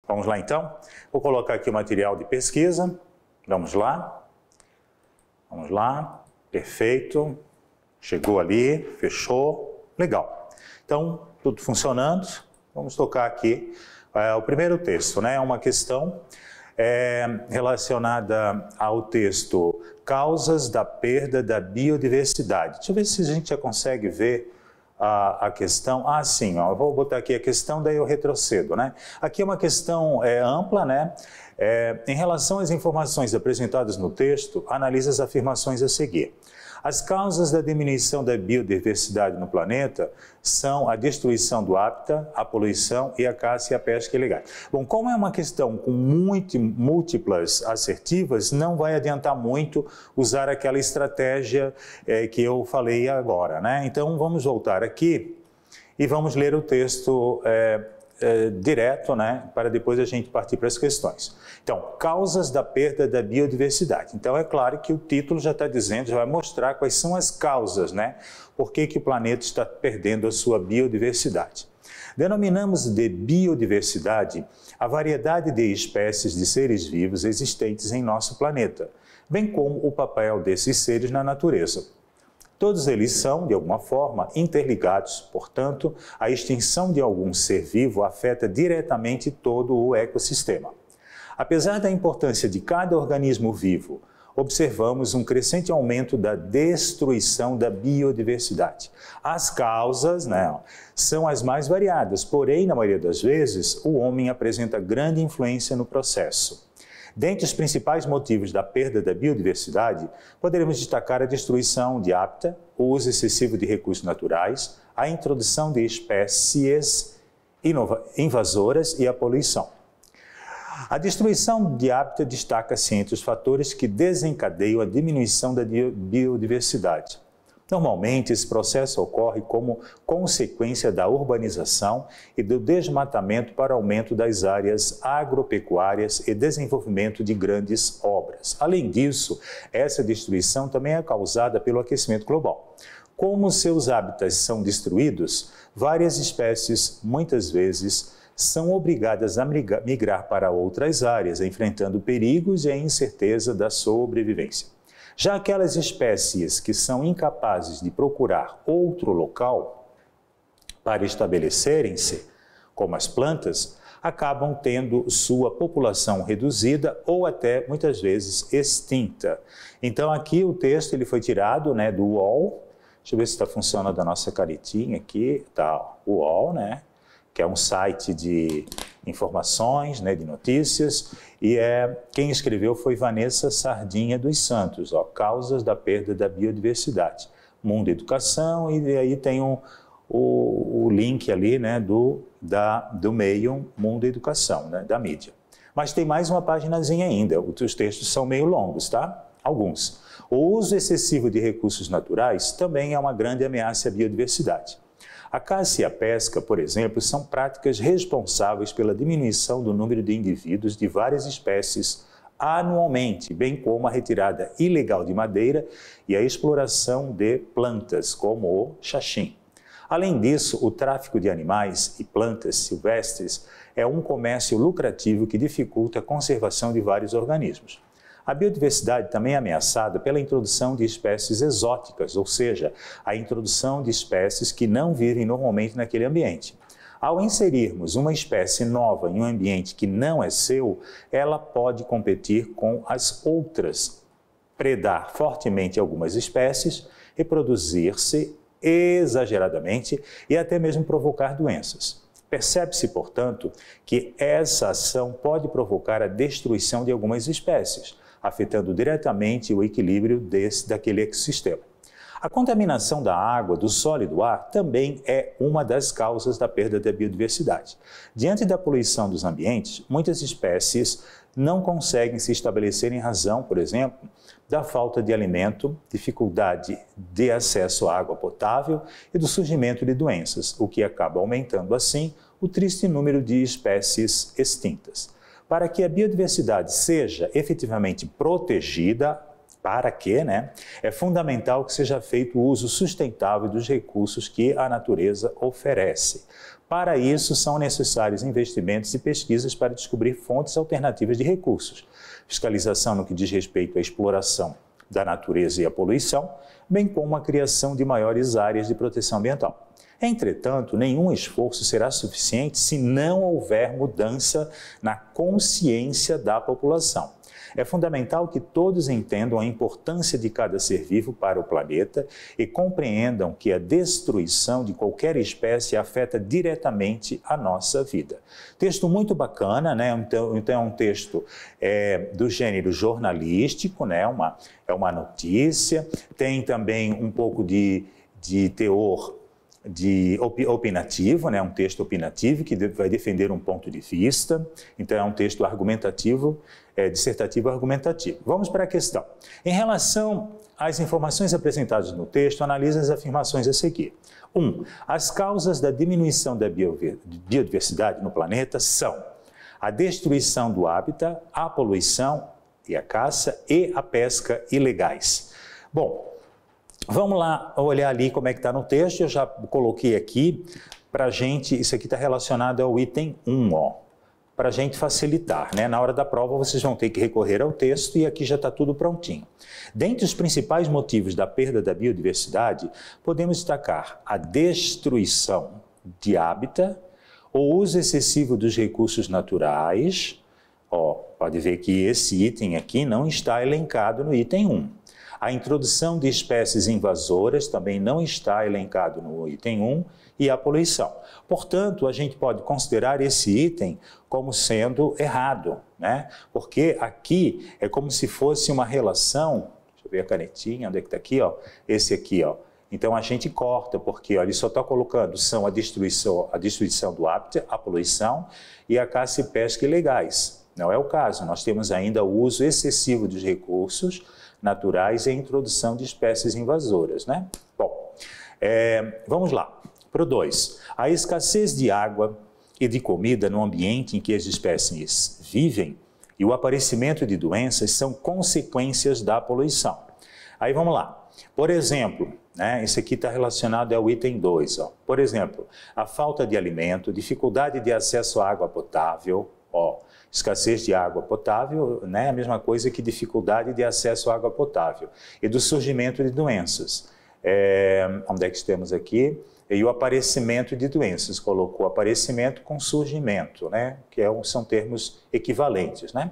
Vamos lá então? Vou colocar aqui o material de pesquisa. Vamos lá. Vamos lá. Perfeito. Chegou ali, fechou. Legal. Então, tudo funcionando. Vamos tocar aqui o primeiro texto, né? É uma questão relacionada ao texto Causas da Perda da Biodiversidade. Deixa eu ver se a gente já consegue ver a questão. Ah, sim, ó, eu vou botar aqui a questão, daí eu retrocedo, né? Aqui é uma questão ampla, né? Em relação às informações apresentadas no texto, analisa as afirmações a seguir. As causas da diminuição da biodiversidade no planeta são a destruição do hábitat, a poluição e a caça e a pesca ilegais. Bom, como é uma questão com múltiplas assertivas, não vai adiantar muito usar aquela estratégia que eu falei agora, né? Então, vamos voltar aqui e vamos ler o texto direto, né, para depois a gente partir para as questões. Então, causas da perda da biodiversidade. Então, é claro que o título já está dizendo, já vai mostrar quais são as causas, né, por que o planeta está perdendo a sua biodiversidade. Denominamos de biodiversidade a variedade de espécies de seres vivos existentes em nosso planeta, bem como o papel desses seres na natureza. Todos eles são, de alguma forma, interligados, portanto, a extinção de algum ser vivo afeta diretamente todo o ecossistema. Apesar da importância de cada organismo vivo, observamos um crescente aumento da destruição da biodiversidade. As causas, né, são as mais variadas, porém, na maioria das vezes, o homem apresenta grande influência no processo. Dentre os principais motivos da perda da biodiversidade, poderemos destacar a destruição de hábitat, o uso excessivo de recursos naturais, a introdução de espécies invasoras e a poluição. A destruição de hábitat destaca-se entre os fatores que desencadeiam a diminuição da biodiversidade. Normalmente, esse processo ocorre como consequência da urbanização e do desmatamento para aumento das áreas agropecuárias e desenvolvimento de grandes obras. Além disso, essa destruição também é causada pelo aquecimento global. Como seus hábitats são destruídos, várias espécies, muitas vezes, são obrigadas a migrar para outras áreas, enfrentando perigos e a incerteza da sobrevivência. Já aquelas espécies que são incapazes de procurar outro local para estabelecerem-se, como as plantas, acabam tendo sua população reduzida ou até, muitas vezes, extinta. Então, aqui o texto ele foi tirado, né, do UOL. Deixa eu ver se está funcionando a nossa caretinha aqui. Tá, o UOL, né, que é um site de informações, né, de notícias, e quem escreveu foi Vanessa Sardinha dos Santos, ó, Causas da Perda da Biodiversidade, Mundo Educação, e aí tem o link ali, né, do meio Mundo Educação, né, da mídia. Mas tem mais uma paginazinha ainda, os textos são meio longos, tá? Alguns. O uso excessivo de recursos naturais também é uma grande ameaça à biodiversidade. A caça e a pesca, por exemplo, são práticas responsáveis pela diminuição do número de indivíduos de várias espécies anualmente, bem como a retirada ilegal de madeira e a exploração de plantas, como o xaxim. Além disso, o tráfico de animais e plantas silvestres é um comércio lucrativo que dificulta a conservação de vários organismos. A biodiversidade também é ameaçada pela introdução de espécies exóticas, ou seja, a introdução de espécies que não vivem normalmente naquele ambiente. Ao inserirmos uma espécie nova em um ambiente que não é seu, ela pode competir com as outras, predar fortemente algumas espécies, reproduzir-se exageradamente e até mesmo provocar doenças. Percebe-se, portanto, que essa ação pode provocar a destruição de algumas espécies, afetando diretamente o equilíbrio daquele ecossistema. A contaminação da água, do solo e do ar também é uma das causas da perda da biodiversidade. Diante da poluição dos ambientes, muitas espécies não conseguem se estabelecer em razão, por exemplo, da falta de alimento, dificuldade de acesso à água potável e do surgimento de doenças, o que acaba aumentando, assim, o triste número de espécies extintas. Para que a biodiversidade seja efetivamente protegida, é fundamental que seja feito o uso sustentável dos recursos que a natureza oferece. Para isso, são necessários investimentos e pesquisas para descobrir fontes alternativas de recursos, fiscalização no que diz respeito à exploração da natureza e à poluição, bem como a criação de maiores áreas de proteção ambiental. Entretanto, nenhum esforço será suficiente se não houver mudança na consciência da população. É fundamental que todos entendam a importância de cada ser vivo para o planeta e compreendam que a destruição de qualquer espécie afeta diretamente a nossa vida. Texto muito bacana, né? Então é um texto do gênero jornalístico, né? É uma notícia, tem também um pouco de teor opinativo, né? Um texto opinativo que vai defender um ponto de vista, então é um texto argumentativo, dissertativo argumentativo. Vamos para a questão. Em relação às informações apresentadas no texto, analise as afirmações a seguir. 1. As causas da diminuição da biodiversidade no planeta são a destruição do hábitat, a poluição e a caça e a pesca ilegais. Bom, vamos lá olhar ali como é que está no texto. Eu já coloquei aqui para a gente, isso aqui está relacionado ao item 1, ó, para a gente facilitar, né? Na hora da prova vocês vão ter que recorrer ao texto e aqui já está tudo prontinho. Dentre os principais motivos da perda da biodiversidade, podemos destacar a destruição de hábitat, o uso excessivo dos recursos naturais. Ó, pode ver que esse item aqui não está elencado no item 1. A introdução de espécies invasoras também não está elencado no item 1 e a poluição. Portanto, a gente pode considerar esse item como sendo errado, né? Porque aqui é como se fosse uma relação, deixa eu ver a canetinha, onde é que está aqui, ó, esse aqui, ó. Então a gente corta, porque ó, ele só está colocando são a destruição do hábitat, a poluição e a caça e pesca ilegais. Não é o caso, nós temos ainda o uso excessivo dos recursos naturais e a introdução de espécies invasoras, né? Bom, vamos lá. Para o 2. A escassez de água e de comida no ambiente em que as espécies vivem e o aparecimento de doenças são consequências da poluição. Aí vamos lá. Por exemplo, né, esse aqui está relacionado ao item 2. Ó. Por exemplo, a falta de alimento, dificuldade de acesso à água potável, ó, escassez de água potável, né, a mesma coisa que dificuldade de acesso à água potável e do surgimento de doenças. Onde é que estamos aqui? E o aparecimento de doenças, colocou aparecimento com surgimento, né, que são termos equivalentes, né?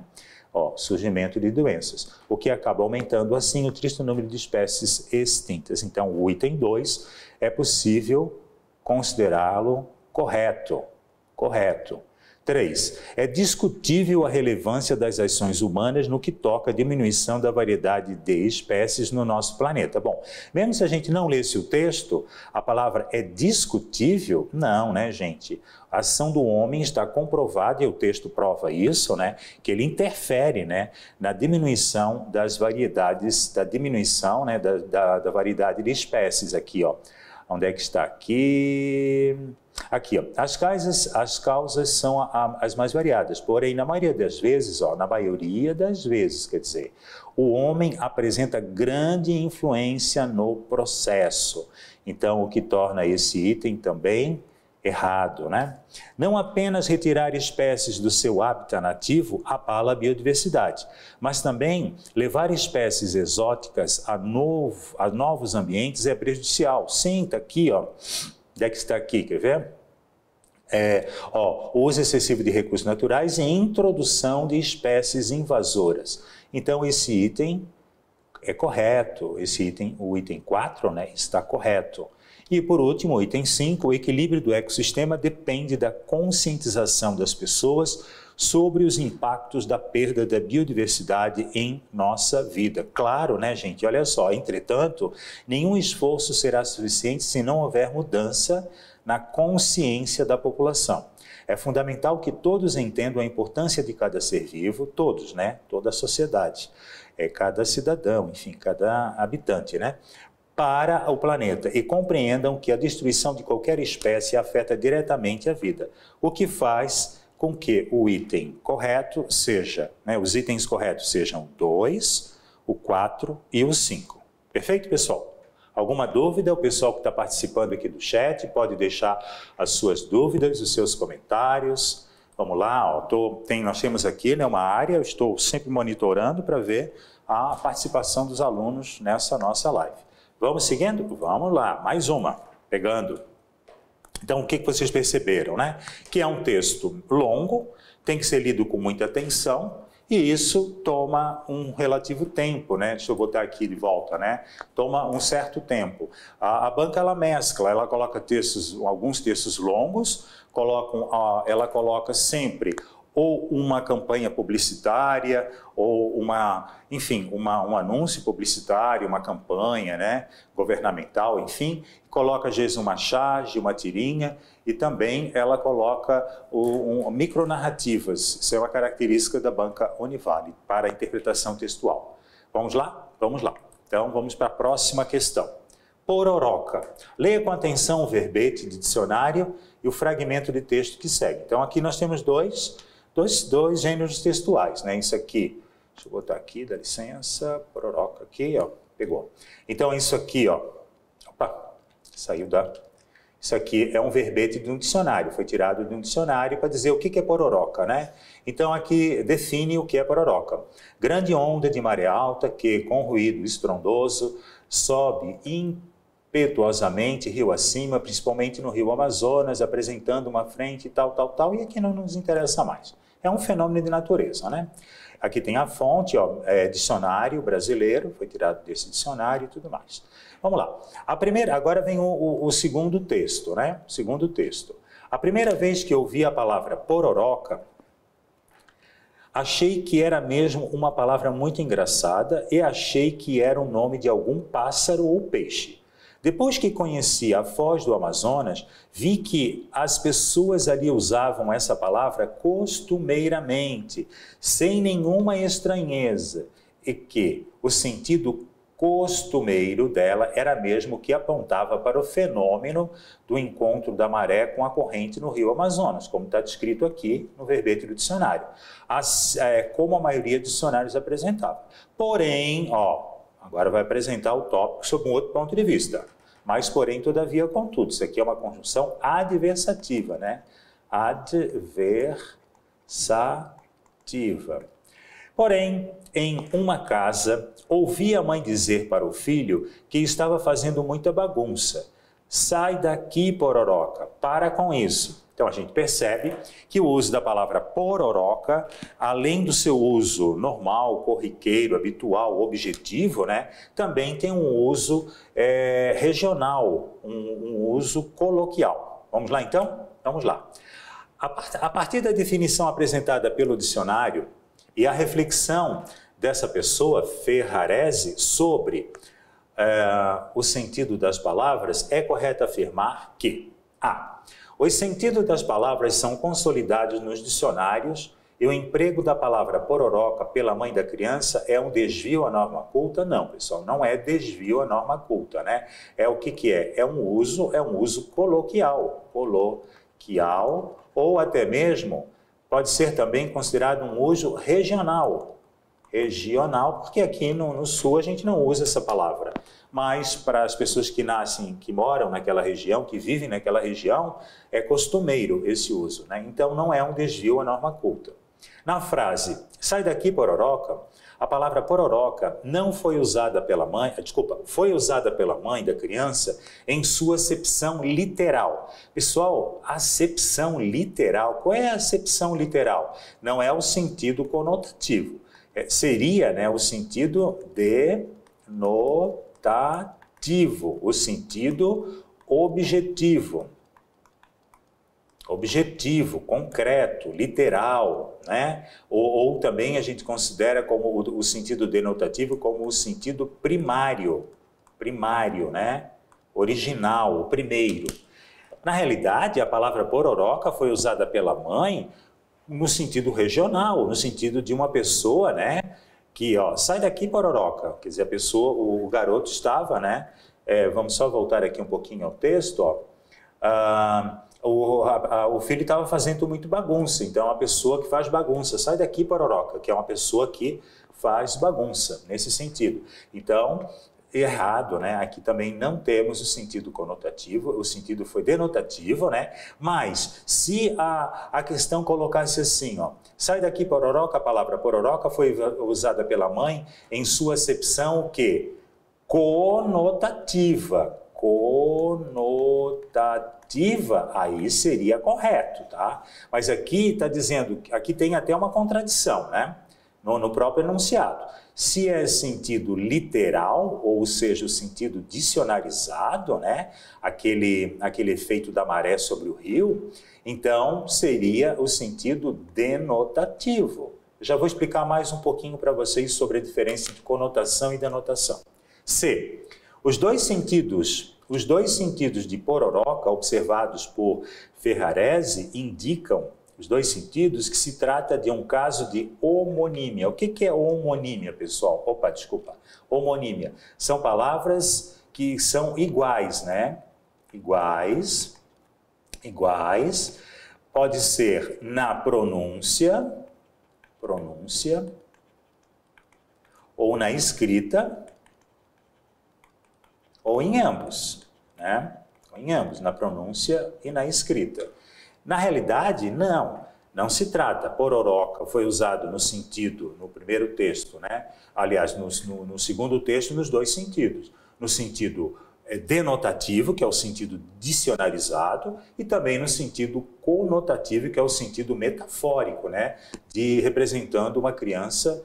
Ó, surgimento de doenças, o que acaba aumentando assim o triste número de espécies extintas. Então, o item 2 é possível considerá-lo correto. 3. É discutível a relevância das ações humanas no que toca à diminuição da variedade de espécies no nosso planeta. Bom, mesmo se a gente não lesse o texto, a palavra é discutível? Não, né, gente? A ação do homem está comprovada, e o texto prova isso, né, que ele interfere, né, na diminuição das variedades, né, da variedade de espécies aqui, ó. Onde é que está? Aqui... Aqui, ó, as causas são as mais variadas, porém, na maioria das vezes, quer dizer, o homem apresenta grande influência no processo. Então, o que torna esse item também errado, né? Não apenas retirar espécies do seu hábitat nativo abala a biodiversidade, mas também levar espécies exóticas a novos ambientes é prejudicial. Sim, está aqui, ó. Onde é que está aqui, quer ver? O uso excessivo de recursos naturais e introdução de espécies invasoras. Então, esse item é correto, o item 4, né, está correto. E, por último, o item 5, o equilíbrio do ecossistema depende da conscientização das pessoas sobre os impactos da perda da biodiversidade em nossa vida. Claro, né, gente? Olha só, entretanto, nenhum esforço será suficiente se não houver mudança na consciência da população. É fundamental que todos entendam a importância de cada ser vivo, todos, né? Toda a sociedade, cada cidadão, enfim, cada habitante, né? Para o planeta e compreendam que a destruição de qualquer espécie afeta diretamente a vida, o que faz com que o item correto seja, né, os itens corretos sejam 2, o 4 e o 5. Perfeito, pessoal? Alguma dúvida? O pessoal que está participando aqui do chat pode deixar as suas dúvidas, os seus comentários. Vamos lá, ó, nós temos aqui, né, uma área, eu estou sempre monitorando para ver a participação dos alunos nessa nossa live. Vamos seguindo? Vamos lá, mais uma, pegando. Então, o que vocês perceberam, né? Que é um texto longo, tem que ser lido com muita atenção, e isso toma um relativo tempo, né? Deixa eu botar aqui de volta, né? Toma um certo tempo. A banca, ela mescla, ela coloca alguns textos longos, ela coloca sempre ou uma campanha publicitária, ou enfim, um anúncio publicitário, uma campanha, né, governamental, enfim, coloca às vezes uma charge, uma tirinha, e também ela coloca micronarrativas. Isso é uma característica da banca Univale para a interpretação textual. Vamos lá? Vamos lá. Então, vamos para a próxima questão. Pororoca. Leia com atenção o verbete de dicionário e o fragmento de texto que segue. Então, aqui nós temos dois gêneros textuais, né? Isso aqui, deixa eu botar aqui, dá licença, pororoca aqui, ó, pegou. Então, isso aqui, ó, opa, saiu da... Isso aqui é um verbete de um dicionário, foi tirado de um dicionário para dizer o que é pororoca, né? Então, aqui define o que é pororoca. Grande onda de maré alta que, com ruído estrondoso, sobe impetuosamente rio acima, principalmente no rio Amazonas, apresentando uma frente tal, e aqui não nos interessa mais. É um fenômeno de natureza, né? Aqui tem a fonte, ó, dicionário brasileiro, foi tirado desse dicionário e tudo mais. Vamos lá. Agora vem o segundo texto, né? Segundo texto. A primeira vez que eu vi a palavra pororoca, achei que era mesmo uma palavra muito engraçada e achei que era o nome de algum pássaro ou peixe. Depois que conheci a Foz do Amazonas, vi que as pessoas ali usavam essa palavra costumeiramente, sem nenhuma estranheza, e que o sentido costumeiro dela era mesmo que apontava para o fenômeno do encontro da maré com a corrente no rio Amazonas, como está descrito aqui no verbete do dicionário, como a maioria dos dicionários apresentava. Porém, ó, agora vai apresentar o tópico sob um outro ponto de vista. Mas, porém, todavia, contudo. Isso aqui é uma conjunção adversativa, né? Adversativa. Porém, em uma casa, ouvi a mãe dizer para o filho que estava fazendo muita bagunça. Sai daqui, pororoca, para com isso. Então, a gente percebe que o uso da palavra pororoca, além do seu uso normal, corriqueiro, habitual, objetivo, né, também tem um uso regional, um uso coloquial. Vamos lá, então? Vamos lá. A partir da definição apresentada pelo dicionário e a reflexão dessa pessoa, Ferrarese, sobre o sentido das palavras, é correto afirmar que os sentidos das palavras são consolidados nos dicionários e o emprego da palavra pororoca pela mãe da criança é um desvio à norma culta? Não, pessoal, não é desvio à norma culta, né? É o que é? É um uso coloquial, ou até mesmo pode ser também considerado um uso regional, porque aqui no Sul a gente não usa essa palavra. Mas para as pessoas que nascem, que moram naquela região, que vivem naquela região, é costumeiro esse uso, né? Então não é um desvio à norma culta. Na frase, sai daqui, pororoca, a palavra pororoca não foi usada pela mãe, foi usada pela mãe da criança em sua acepção literal. Pessoal, acepção literal, qual é a acepção literal? Não é o sentido conotativo, seria, né, o sentido denotativo, o sentido objetivo. Objetivo, concreto, literal, né? Ou também a gente considera como o sentido denotativo como o sentido primário, né? Original, o primeiro. Na realidade, a palavra pororoca foi usada pela mãe no sentido regional, no sentido de uma pessoa, né? Que, ó, sai daqui, pororoca. Quer dizer, a pessoa, o garoto estava, né? Vamos só voltar aqui um pouquinho ao texto, ó. O filho estava fazendo muito bagunça, então é uma pessoa que faz bagunça. Sai daqui, pororoca, que é uma pessoa que faz bagunça, nesse sentido. Então, errado, né? Aqui também não temos o sentido conotativo, o sentido foi denotativo, né? Mas se a questão colocasse assim, ó, sai daqui pororoca, a palavra pororoca foi usada pela mãe em sua acepção o quê? Conotativa, aí seria correto, tá? Mas aqui está dizendo, aqui tem até uma contradição, né? No próprio enunciado. Se é sentido literal, ou seja, o sentido dicionarizado, né? Aquele efeito da maré sobre o rio, então seria o sentido denotativo. Já vou explicar mais um pouquinho para vocês sobre a diferença entre conotação e denotação. C. Os dois sentidos de pororoca observados por Ferrarese indicam, os dois sentidos, que se trata de um caso de homonímia. O que é homonímia, pessoal? Opa, desculpa. Homonímia. São palavras que são iguais, né? Iguais. Pode ser na pronúncia, ou na escrita, ou em ambos, né? Em ambos, na pronúncia e na escrita. Na realidade, não se trata. Pororoca foi usado no sentido, no primeiro texto, né? Aliás, no segundo texto, nos dois sentidos. No sentido denotativo, que é o sentido dicionarizado, e também no sentido conotativo, que é o sentido metafórico, né? De representando uma criança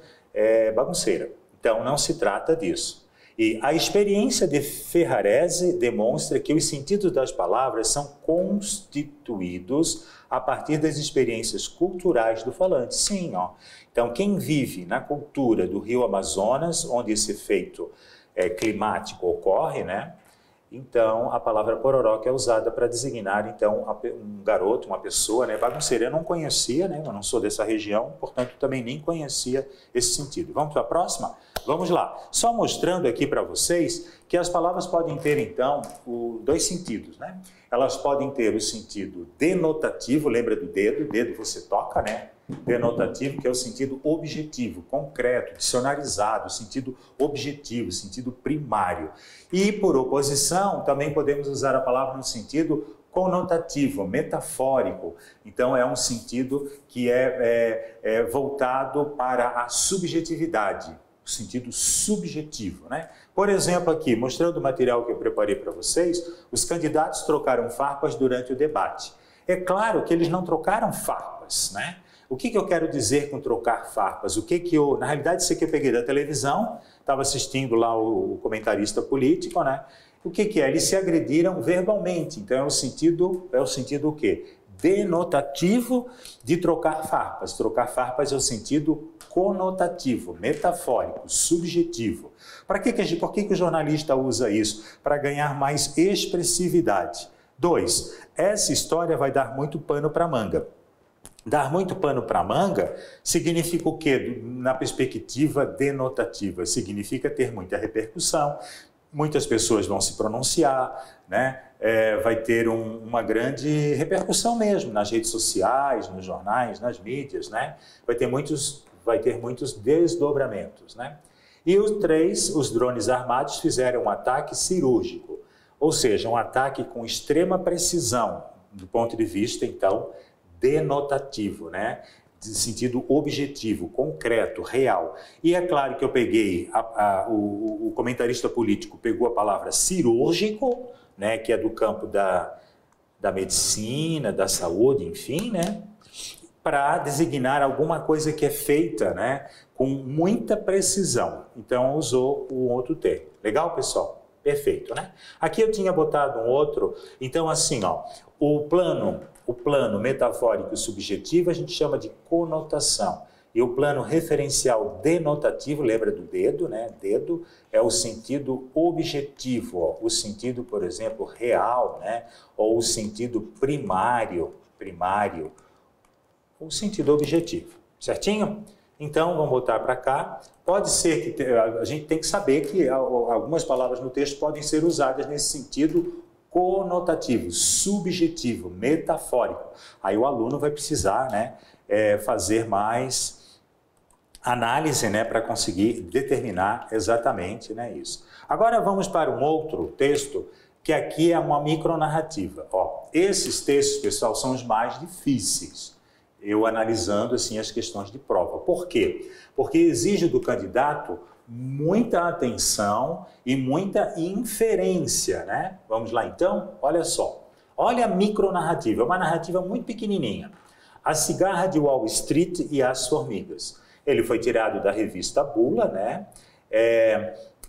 bagunceira. Então, não se trata disso. E a experiência de Ferrarese demonstra que os sentidos das palavras são constituídos a partir das experiências culturais do falante. Sim, ó. Então, quem vive na cultura do Rio Amazonas, onde esse efeito climático ocorre, né? Então, a palavra pororoca é usada para designar, então, um garoto, uma pessoa, né, bagunceira. Eu não conhecia, né, eu não sou dessa região, portanto, também nem conhecia esse sentido. Vamos para a próxima? Vamos lá. Só mostrando aqui para vocês que as palavras podem ter, então, dois sentidos, né? Elas podem ter o sentido denotativo, lembra do dedo você toca, né? Denotativo, que é o sentido objetivo, concreto, dicionarizado, sentido objetivo, sentido primário. E, por oposição, também podemos usar a palavra no sentido conotativo, metafórico. Então, é um sentido que é voltado para a subjetividade, o sentido subjetivo, né? Por exemplo, aqui, mostrando o material que eu preparei para vocês, os candidatos trocaram farpas durante o debate. É claro que eles não trocaram farpas, né? O que eu quero dizer com trocar farpas? Na realidade, isso aqui eu peguei da televisão, estava assistindo lá o comentarista político, né? O que é? Eles se agrediram verbalmente, então é o sentido o quê? Denotativo de trocar farpas. Trocar farpas é o sentido conotativo, metafórico, subjetivo. Por que o jornalista usa isso? Para ganhar mais expressividade. 2. Essa história vai dar muito pano para manga. Dar muito pano para manga significa o quê? Na perspectiva denotativa, significa ter muita repercussão, muitas pessoas vão se pronunciar, né? Vai ter uma grande repercussão mesmo nas redes sociais, nos jornais, nas mídias, né? Vai ter muitos desdobramentos, né? E os 3, os drones armados fizeram um ataque cirúrgico, ou seja, um ataque com extrema precisão, do ponto de vista, então, denotativo, né? De sentido objetivo, concreto, real. E é claro que eu peguei, o comentarista político pegou a palavra cirúrgico, né? Que é do campo da medicina, da saúde, enfim, né? Para designar alguma coisa que é feita, né? Com muita precisão. Então, usou um outro termo. Legal, pessoal? Perfeito, né? Aqui eu tinha botado um outro. Então, assim, ó, o plano metafórico e subjetivo a gente chama de conotação. E o plano referencial denotativo, lembra do dedo, né? Dedo é o sentido objetivo, ó, o sentido, por exemplo, real, né? Ou o sentido primário, o sentido objetivo, certinho? Então, vamos voltar para cá. Pode ser que a gente tem que saber que algumas palavras no texto podem ser usadas nesse sentido conotativo, subjetivo, metafórico. Aí o aluno vai precisar, né, fazer mais análise, né, para conseguir determinar exatamente, né, isso. Agora vamos para um outro texto, que aqui é uma micronarrativa. Ó, esses textos, pessoal, são os mais difíceis, eu analisando assim as questões de prova. Por quê? Porque exige do candidato muita atenção e muita inferência, né? Vamos lá então? Olha só. Olha a micronarrativa, é uma narrativa muito pequenininha. A cigarra de Wall Street e as formigas. Ele foi tirado da revista Bula, né?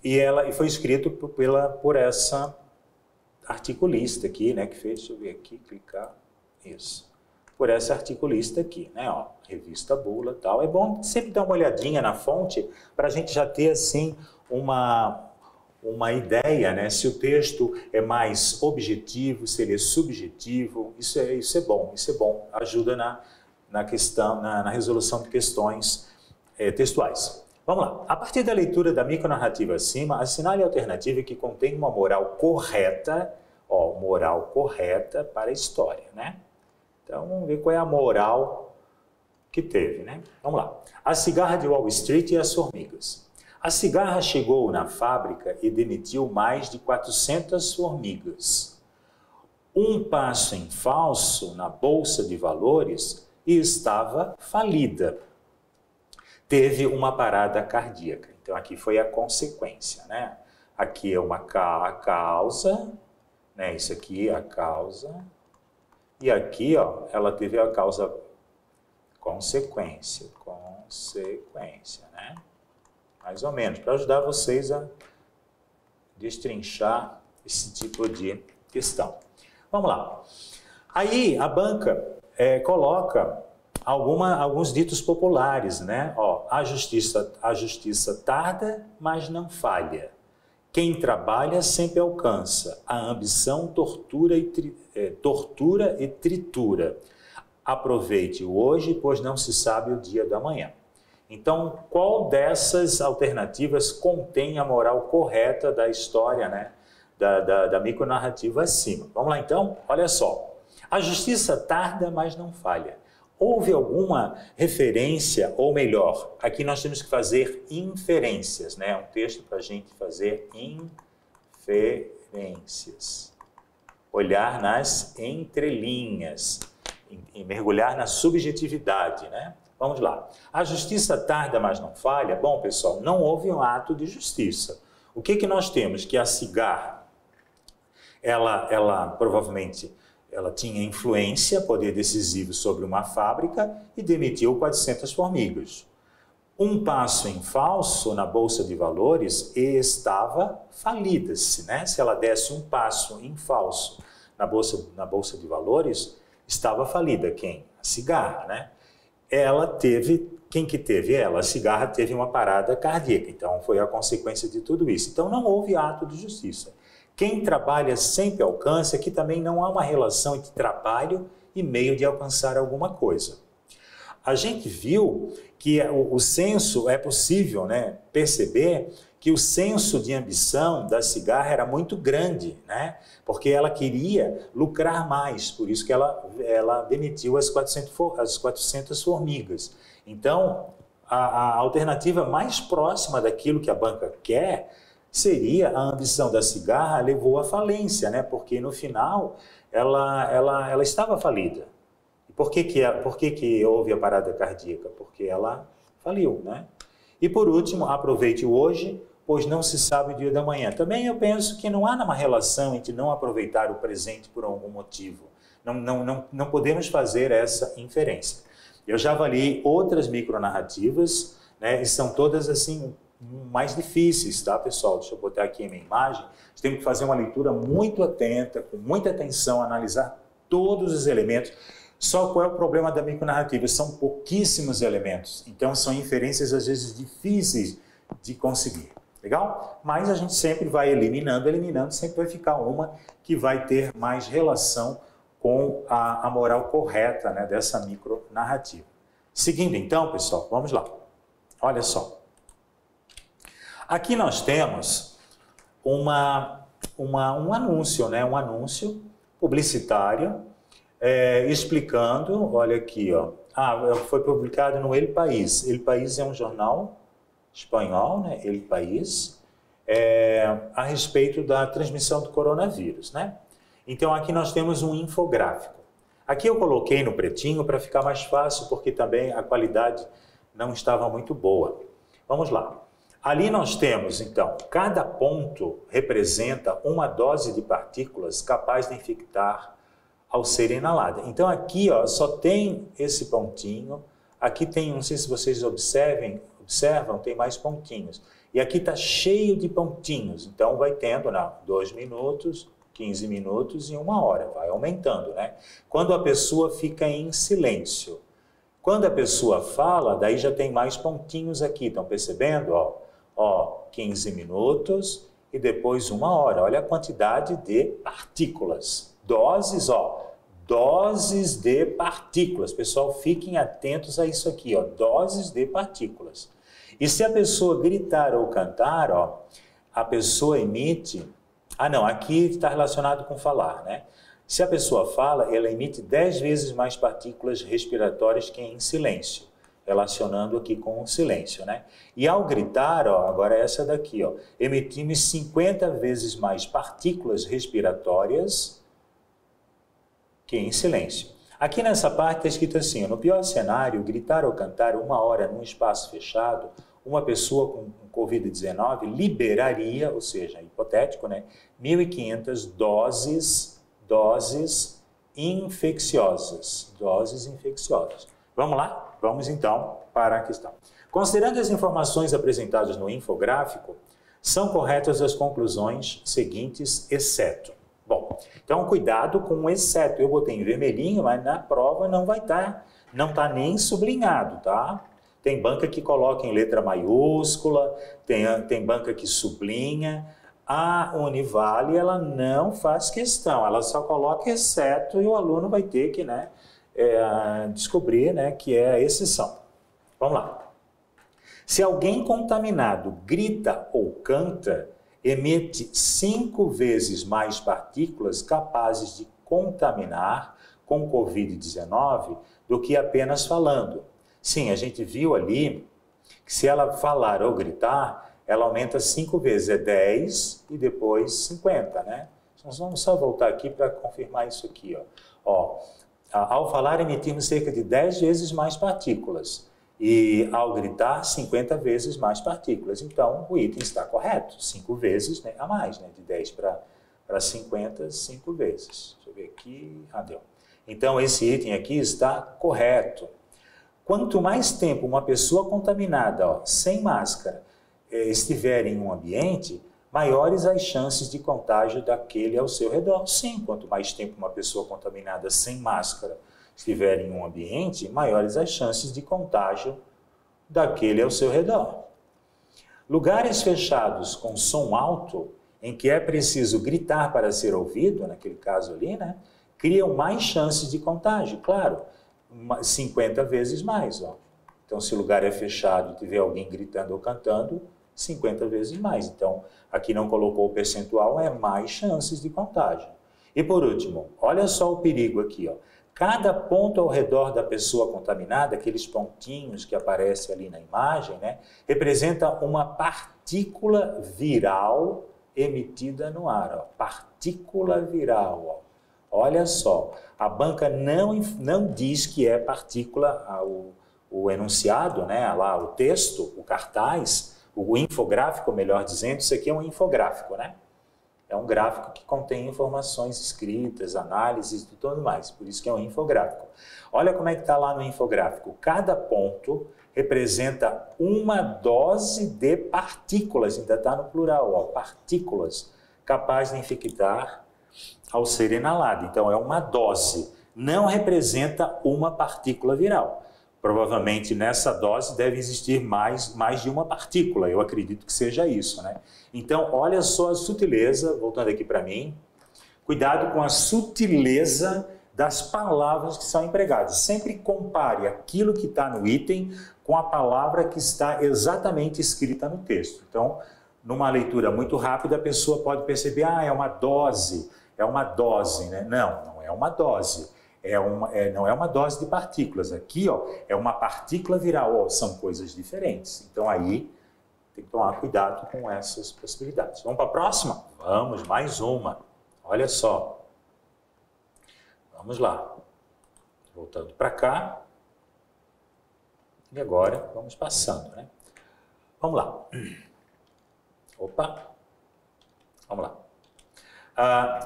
E foi escrito por essa articulista aqui, né? Que fez, deixa eu ver aqui, clicar, isso. Por essa articulista aqui, né? Ó, revista Bula e tal. É bom sempre dar uma olhadinha na fonte para a gente já ter, assim, uma ideia, né? Se o texto é mais objetivo, se ele é subjetivo. Isso é bom, ajuda na questão, na resolução de questões textuais. Vamos lá. A partir da leitura da micronarrativa acima, assinale a alternativa que contém uma moral correta, ó, moral correta para a história, né? Então, vamos ver qual é a moral que teve, né? Vamos lá. A cigarra de Wall Street e as formigas. A cigarra chegou na fábrica e demitiu mais de 400 formigas. Um passo em falso na bolsa de valores e estava falida. Teve uma parada cardíaca. Então, aqui foi a consequência, né? Aqui é a causa, né? Isso aqui é a causa. E aqui, ó, ela teve a causa consequência, né? Mais ou menos, para ajudar vocês a destrinchar esse tipo de questão. Vamos lá. Aí a banca coloca alguns ditos populares, né? Ó, a justiça tarda, mas não falha. Quem trabalha sempre alcança. A ambição tortura e tritura. Aproveite o hoje, pois não se sabe o dia da manhã. Então, qual dessas alternativas contém a moral correta da história, né? Da micronarrativa acima? Vamos lá então? Olha só. A justiça tarda, mas não falha. Houve alguma referência, ou melhor, aqui nós temos que fazer inferências, né? Um texto para a gente fazer inferências. Olhar nas entrelinhas e mergulhar na subjetividade, né? Vamos lá. A justiça tarda, mas não falha. Bom, pessoal, não houve um ato de justiça. O que nós temos? Que a cigarra, ela provavelmente ela tinha influência, poder decisivo sobre uma fábrica e demitiu 400 formigas. Um passo em falso na Bolsa de Valores e estava falida. Né? Se ela desse um passo em falso na Bolsa de Valores, estava falida. Quem? A cigarra, né? Quem que teve ela? A cigarra teve uma parada cardíaca, então foi a consequência de tudo isso. Então não houve ato de justiça. Quem trabalha sempre alcança, que também não há uma relação entre trabalho e meio de alcançar alguma coisa. A gente viu que o senso, é possível, né, perceber que o senso de ambição da cigarra era muito grande, né, porque ela queria lucrar mais, por isso que ela demitiu as 400 formigas. Então, a alternativa mais próxima daquilo que a banca quer seria a ambição da cigarra levou à falência, né? Porque no final ela estava falida. E por que houve a parada cardíaca? Porque ela faliu, né? E por último, aproveite o hoje, pois não se sabe o dia da manhã. Também eu penso que não há uma relação entre não aproveitar o presente por algum motivo. Não podemos fazer essa inferência. Eu já avaliei outras micronarrativas, né? E são todas assim mais difíceis, tá, pessoal? Deixa eu botar aqui a minha imagem. Nós temos que fazer uma leitura muito atenta, com muita atenção, analisar todos os elementos. Só qual é o problema da micronarrativa? São pouquíssimos elementos, então são inferências às vezes difíceis de conseguir. Legal? Mas a gente sempre vai eliminando, sempre vai ficar uma que vai ter mais relação com a moral correta, né, dessa micronarrativa. Seguindo então, pessoal, vamos lá. Olha só. Aqui nós temos um anúncio, né? Um anúncio publicitário explicando, olha aqui, ó, Foi publicado no El País. El País é um jornal espanhol, né? El País, a respeito da transmissão do coronavírus, né? Então, aqui nós temos um infográfico. Aqui eu coloquei no pretinho para ficar mais fácil, porque também a qualidade não estava muito boa. Vamos lá. Ali nós temos, então, cada ponto representa uma dose de partículas capaz de infectar ao ser inalada. Então, aqui só tem esse pontinho. Aqui tem, não sei se vocês observam, tem mais pontinhos. E aqui está cheio de pontinhos. Então, vai tendo 2 minutos, 15 minutos e 1 hora. Vai aumentando, né? Quando a pessoa fica em silêncio. Quando a pessoa fala, daí já tem mais pontinhos aqui. Estão percebendo? 15 minutos e depois 1 hora. Olha a quantidade de partículas. Doses, doses de partículas. Pessoal, fiquem atentos a isso aqui, doses de partículas. E se a pessoa gritar ou cantar, a pessoa emite... aqui está relacionado com falar, né? Se a pessoa fala, ela emite 10 vezes mais partículas respiratórias que em silêncio, relacionando aqui com o silêncio, né? E ao gritar, agora essa daqui, emitimos 50 vezes mais partículas respiratórias que em silêncio. Aqui nessa parte está escrito assim, no pior cenário, gritar ou cantar 1 hora num espaço fechado, uma pessoa com Covid-19 liberaria, ou seja, hipotético, né, 1.500 doses infecciosas. Doses infecciosas. Vamos lá? Vamos então para a questão. Considerando as informações apresentadas no infográfico, são corretas as conclusões seguintes, exceto. Bom, então cuidado com o exceto. Eu botei em vermelhinho, mas na prova não vai estar, não está nem sublinhado, tá? Tem banca que coloca em letra maiúscula, tem banca que sublinha. A Univale, ela não faz questão, ela só coloca exceto e o aluno vai ter que descobrir que é a exceção. Vamos lá. Se alguém contaminado grita ou canta, emite 5 vezes mais partículas capazes de contaminar com Covid-19 do que apenas falando. Sim, a gente viu ali que se ela falar ou gritar, ela aumenta 5 vezes, é 10 e depois 50, né? Nós vamos só voltar aqui para confirmar isso aqui, ao falar, emitimos cerca de 10 vezes mais partículas e ao gritar, 50 vezes mais partículas. Então, o item está correto, 5 vezes a mais, de 10 para 50, 5 vezes. Deixa eu ver aqui, deu. Então, esse item aqui está correto. Quanto mais tempo uma pessoa contaminada, sem máscara, estiver em um ambiente, maiores as chances de contágio daquele ao seu redor. Sim, quanto mais tempo uma pessoa contaminada sem máscara estiver em um ambiente, maiores as chances de contágio daquele ao seu redor. Lugares fechados com som alto, em que é preciso gritar para ser ouvido, naquele caso ali, criam mais chances de contágio, claro, 50 vezes mais. Então, se o lugar é fechado e tiver alguém gritando ou cantando, 50 vezes mais. Então, aqui não colocou o percentual, é mais chances de contágio. E por último, olha só o perigo aqui. Cada ponto ao redor da pessoa contaminada, aqueles pontinhos que aparecem ali na imagem, representa uma partícula viral emitida no ar. Partícula viral. Olha só, a banca não diz que é partícula, o enunciado, lá o texto, o cartaz, o infográfico, melhor dizendo, isso aqui é um infográfico, É um gráfico que contém informações escritas, análises e tudo mais, por isso que é um infográfico. Olha como é que está lá no infográfico. Cada ponto representa uma dose de partículas, ainda está no plural, partículas, capaz de infectar ao ser inalado. Então, é uma dose, não representa uma partícula viral. Provavelmente nessa dose deve existir mais de uma partícula, eu acredito que seja isso, Então, olha só a sutileza, voltando aqui para mim, cuidado com a sutileza das palavras que são empregadas. Sempre compare aquilo que está no item com a palavra que está exatamente escrita no texto. Então, numa leitura muito rápida, a pessoa pode perceber, é uma dose, Não é uma dose. não é uma dose de partículas. Aqui, ó, é uma partícula viral, ó, são coisas diferentes. Então, aí, tem que tomar cuidado com essas possibilidades. Vamos para a próxima? Vamos, mais uma. Olha só. Vamos lá. Voltando para cá. E agora, vamos passando, né? Vamos lá. Opa. Vamos lá.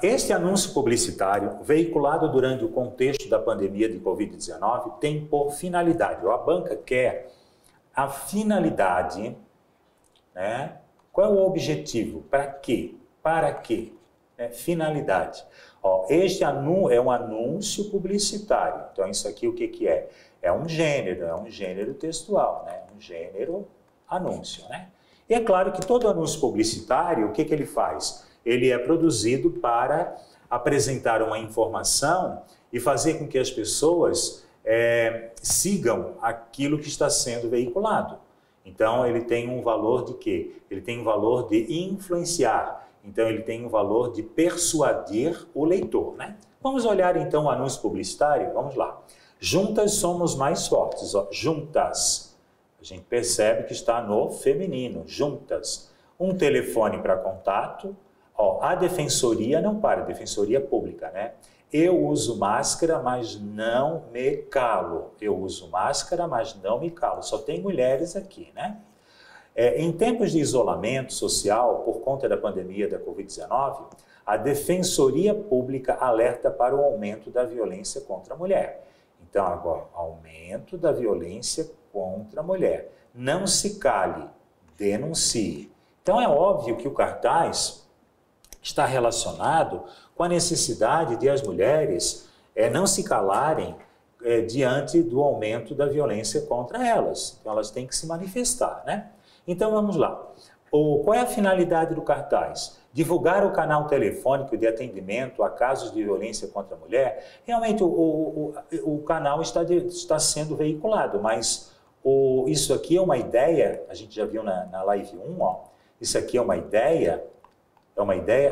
Este anúncio publicitário, veiculado durante o contexto da pandemia de Covid-19, tem por finalidade, ou a banca quer a finalidade, né? Qual é o objetivo? Para quê? Para quê? Finalidade. Ó, este é um anúncio publicitário. Então, isso aqui o que que é? É um gênero textual, né? Um gênero anúncio, né? E é claro que todo anúncio publicitário, o que que ele faz? Ele é produzido para apresentar uma informação e fazer com que as pessoas sigam aquilo que está sendo veiculado. Então, ele tem um valor de quê? Ele tem um valor de influenciar. Então, ele tem um valor de persuadir o leitor, né? Vamos olhar, então, o anúncio publicitário? Vamos lá. Juntas somos mais fortes. Ó, juntas. A gente percebe que está no feminino. Juntas. Um telefone para contato. Ó, a defensoria não para, defensoria pública, né? Eu uso máscara, mas não me calo. Eu uso máscara, mas não me calo. Só tem mulheres aqui, né? Em tempos de isolamento social, por conta da pandemia da Covid-19, a defensoria pública alerta para o aumento da violência contra a mulher. Então, agora, aumento da violência contra a mulher. Não se cale, denuncie. Então, é óbvio que o cartaz está relacionado com a necessidade de as mulheres não se calarem diante do aumento da violência contra elas. Então, elas têm que se manifestar, né? Então, vamos lá. Qual é a finalidade do cartaz? Divulgar o canal telefônico de atendimento a casos de violência contra a mulher. Realmente, o canal está sendo veiculado, mas isso aqui é uma ideia, a gente já viu na live 1, ó, isso aqui é uma ideia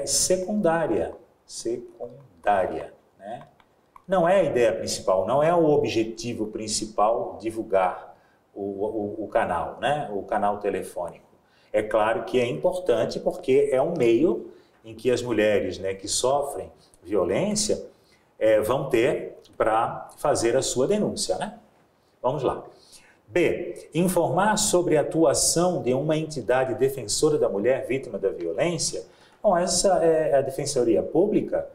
secundária, né? Não é a ideia principal, não é o objetivo principal divulgar o canal, né? O canal telefônico. É claro que é importante porque é um meio em que as mulheres, né, que sofrem violência vão ter para fazer a sua denúncia, né? Vamos lá. B. Informar sobre a atuação de uma entidade defensora da mulher vítima da violência. Bom, essa é a Defensoria Pública,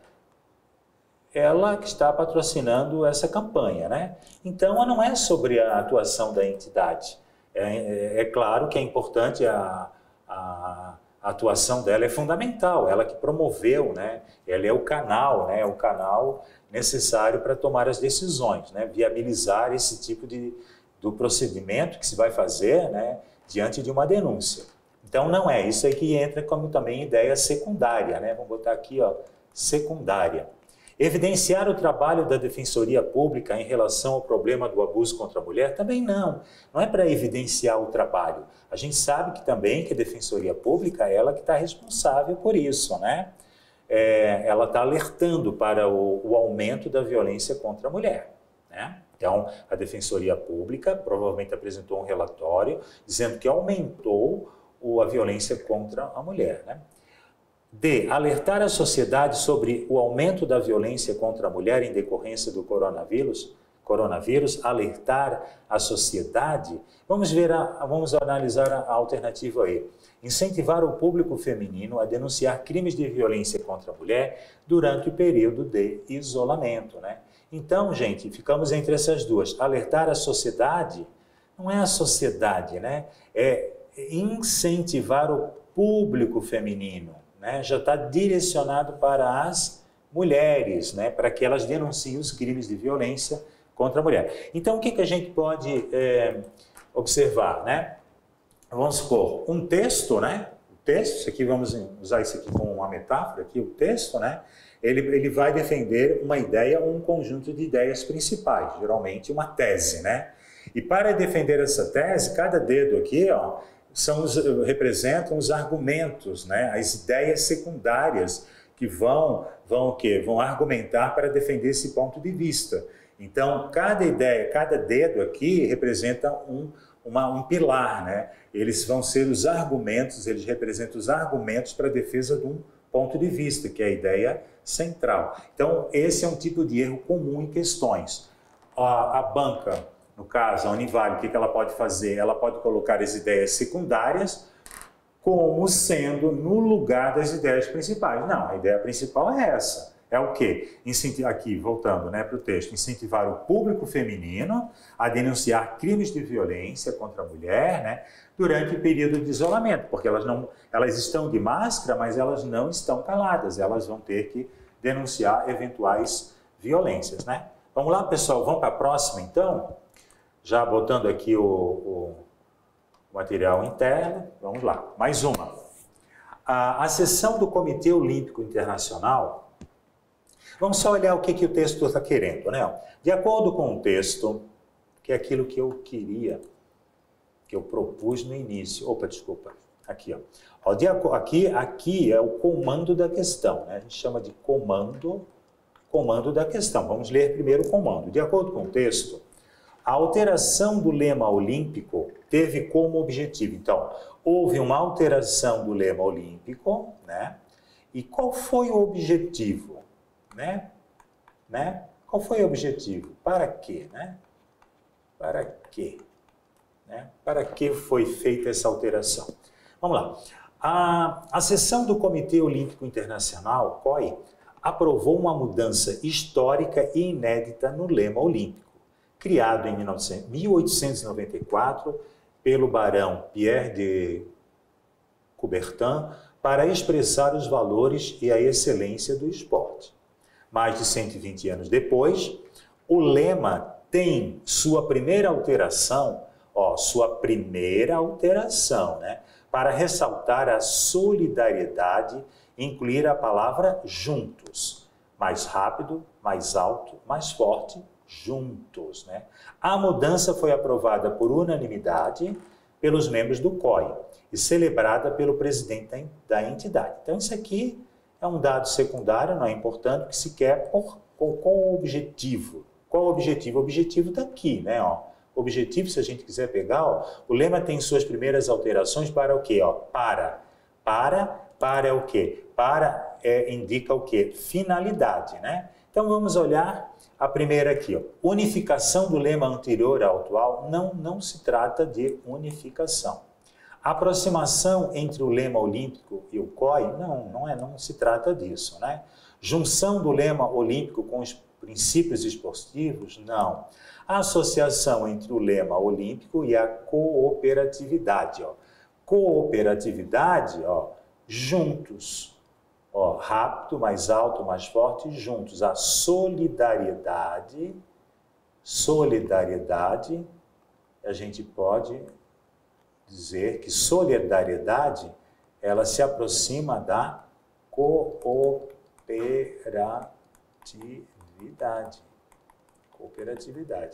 ela que está patrocinando essa campanha, né? Então, não é sobre a atuação da entidade. É claro que é importante, a atuação dela é fundamental, ela que promoveu, né? Ela é o canal, né? O canal necessário para tomar as decisões, né? Viabilizar esse tipo do procedimento que se vai fazer, né? Diante de uma denúncia. Então, não é. Isso aqui entra como também ideia secundária, né? Vamos botar aqui, ó, secundária. Evidenciar o trabalho da Defensoria Pública em relação ao problema do abuso contra a mulher? Também não. Não é para evidenciar o trabalho. A gente sabe que também que a Defensoria Pública é ela que está responsável por isso, né? Ela está alertando para o aumento da violência contra a mulher, né? Então, a Defensoria Pública provavelmente apresentou um relatório dizendo que aumentou a violência contra a mulher, né? D. Alertar a sociedade sobre o aumento da violência contra a mulher em decorrência do coronavírus, alertar a sociedade. Vamos analisar a alternativa E. Incentivar o público feminino a denunciar crimes de violência contra a mulher durante o período de isolamento, né? Então, gente, ficamos entre essas duas. Alertar a sociedade, não é a sociedade, né? É incentivar o público feminino, né? Já está direcionado para as mulheres, né? Para que elas denunciem os crimes de violência contra a mulher. Então, o que a gente pode observar, né? Vamos supor, um texto, né? O texto, isso aqui, vamos usar isso aqui como uma metáfora, aqui, o texto, né? Ele vai defender uma ideia ou um conjunto de ideias principais, geralmente uma tese, né? E para defender essa tese, cada dedo aqui, ó, representam os argumentos, né? As ideias secundárias que vão o quê? Vão argumentar para defender esse ponto de vista. Então, cada ideia, cada dedo aqui representa um pilar, né? Eles vão ser os argumentos, eles representam os argumentos para a defesa de um ponto de vista, que é a ideia central. Então, esse é um tipo de erro comum em questões. A banca, no caso, a Univale, o que ela pode fazer? Ela pode colocar as ideias secundárias como sendo no lugar das ideias principais. Não, a ideia principal é essa. É o quê? Aqui, voltando, né, para o texto, incentivar o público feminino a denunciar crimes de violência contra a mulher, né, durante o período de isolamento, porque elas estão de máscara, mas elas não estão caladas, elas vão ter que denunciar eventuais violências, né? Vamos lá, pessoal, vamos para a próxima, então? Já botando aqui o material interno, vamos lá. Mais uma. A sessão do Comitê Olímpico Internacional, vamos só olhar o que o texto está querendo, né? De acordo com o texto, que é aquilo que eu queria, que eu propus no início. Opa, desculpa. Aqui, ó. Aqui é o comando da questão, né? A gente chama de comando da questão. Vamos ler primeiro o comando. De acordo com o texto, a alteração do lema olímpico teve como objetivo. Então, houve uma alteração do lema olímpico, né? E qual foi o objetivo? Né? Qual foi o objetivo? Para quê? Né? Para quê? Né? Para que foi feita essa alteração? Vamos lá. A sessão do Comitê Olímpico Internacional, COI, aprovou uma mudança histórica e inédita no lema olímpico, criado em 1894 pelo barão Pierre de Coubertin para expressar os valores e a excelência do esporte. Mais de 120 anos depois, o lema tem sua primeira alteração, né, para ressaltar a solidariedade e incluir a palavra juntos. Mais rápido, mais alto, mais forte, juntos, né? A mudança foi aprovada por unanimidade pelos membros do COI e celebrada pelo presidente da entidade. Então, isso aqui é um dado secundário, não é importante, que se quer com o objetivo. Qual o objetivo? O objetivo está aqui, né? O objetivo, se a gente quiser pegar, o lema tem suas primeiras alterações para o quê? Para é o quê? Para indica o quê? Finalidade, né? Então, vamos olhar a primeira aqui, unificação do lema anterior ao atual. Não se trata de unificação. A aproximação entre o lema olímpico e o COI, não se trata disso, né? Junção do lema olímpico com os princípios esportivos, não. A associação entre o lema olímpico e a cooperatividade, Cooperatividade, juntos. Rápido, mais alto, mais forte, juntos. A solidariedade, a gente pode dizer que solidariedade, ela se aproxima da cooperatividade.